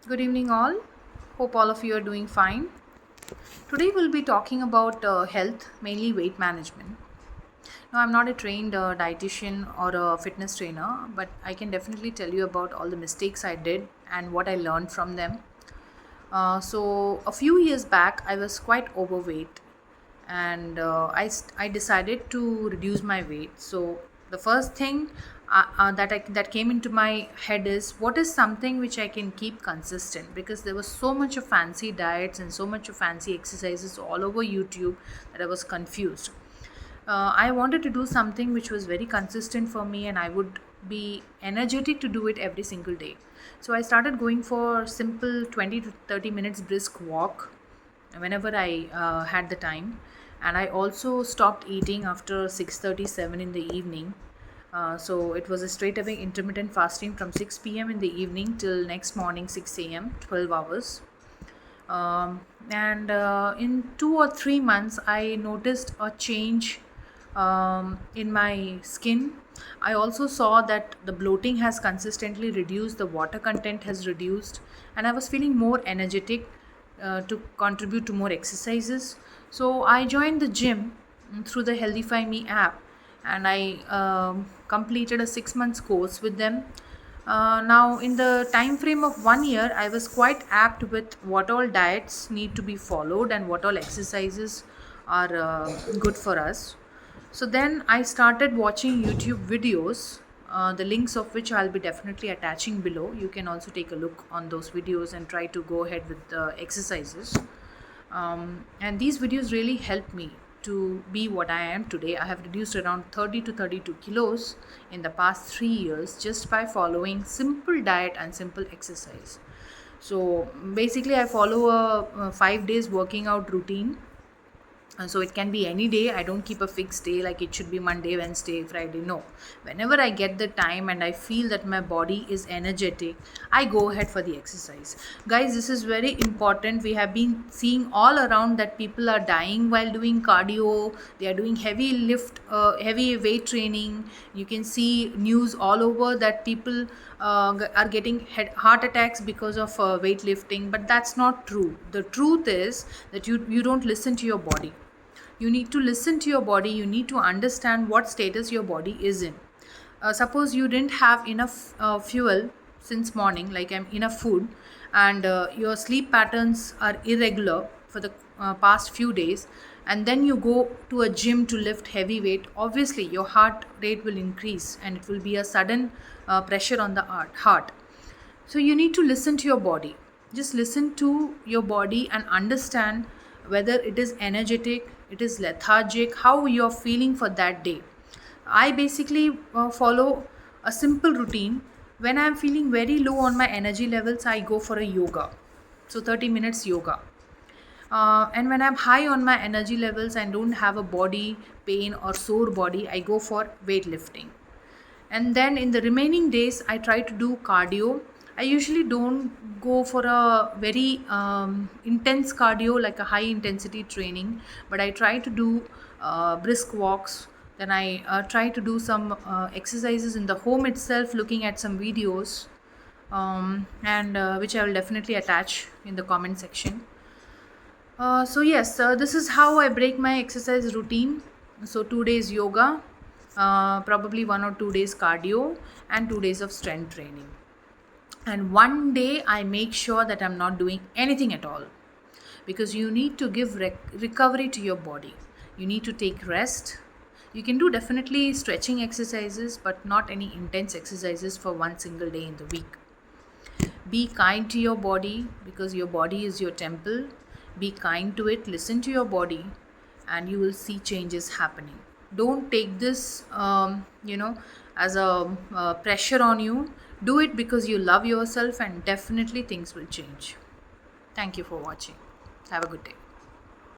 Good evening, all. Hope all of you are doing fine. Today, we'll be talking about health, mainly weight management. Now, I'm not a trained dietitian or a fitness trainer, but I can definitely tell you about all the mistakes I did and what I learned from them. A few years back, I was quite overweight, and I decided to reduce my weight. So the first thing that came into my head is, what is something which I can keep consistent, because there was so much of fancy diets and so much of fancy exercises all over YouTube that I was confused. I wanted to do something which was very consistent for me and I would be energetic to do it every single day. So I started going for simple 20 to 30 minutes brisk walk whenever I had the time, and I also stopped eating after 6:37 in the evening. So it was a straight away intermittent fasting from 6 p.m. in the evening till next morning 6 a.m., 12 hours. And in 2 or 3 months, I noticed a change in my skin. I also saw that the bloating has consistently reduced, the water content has reduced, and I was feeling more energetic to contribute to more exercises. So I joined the gym through the Healthify Me app, and I completed a 6 months course with them. Now, in the time frame of 1 year, I was quite apt with what all diets need to be followed and what all exercises are good for us. So then I started watching YouTube videos, the links of which I'll be definitely attaching below. You can also take a look on those videos and try to go ahead with the exercises. And these videos really helped me to be what I am today. I have reduced around 30 to 32 kilos in the past 3 years just by following simple diet and simple exercise. So basically, I follow a 5 days working out routine. So it can be any day. I don't keep a fixed day like it should be Monday, Wednesday, Friday. No. Whenever I get the time and I feel that my body is energetic, I go ahead for the exercise. Guys, this is very important. We have been seeing all around that people are dying while doing cardio. They are doing heavy weight training. You can see news all over that people are getting heart attacks because of weightlifting, but that's not true. The truth is that you don't listen to your body. You need to listen to your body. You need to understand what status your body is in. Suppose you didn't have enough fuel since morning, like enough food, and your sleep patterns are irregular for the past few days, and then you go to a gym to lift heavy weight. Obviously your heart rate will increase and it will be a sudden pressure on the heart. So you need to listen to your body. Just listen to your body and understand whether it is energetic, it is lethargic, how you're feeling for that day. I basically follow a simple routine. When I'm feeling very low on my energy levels, I go for a yoga. So 30 minutes yoga. And when I'm high on my energy levels and don't have a body pain or sore body, I go for weightlifting. And then in the remaining days, I try to do cardio. I usually don't go for a very intense cardio, like a high intensity training, but I try to do brisk walks. Then I try to do some exercises in the home itself, looking at some videos, and which I will definitely attach in the comment section. This is how I break my exercise routine. So 2 days yoga, probably 1 or 2 days cardio, and 2 days of strength training. And one day I make sure that I'm not doing anything at all, because you need to give recovery to your body. You need to take rest. You can do definitely stretching exercises, but not any intense exercises for one single day in the week. Be kind to your body, because your body is your temple. Be kind to it, listen to your body, and you will see changes happening. Don't take this as a pressure on you. Do it because you love yourself, and definitely things will change. Thank you for watching. Have a good day.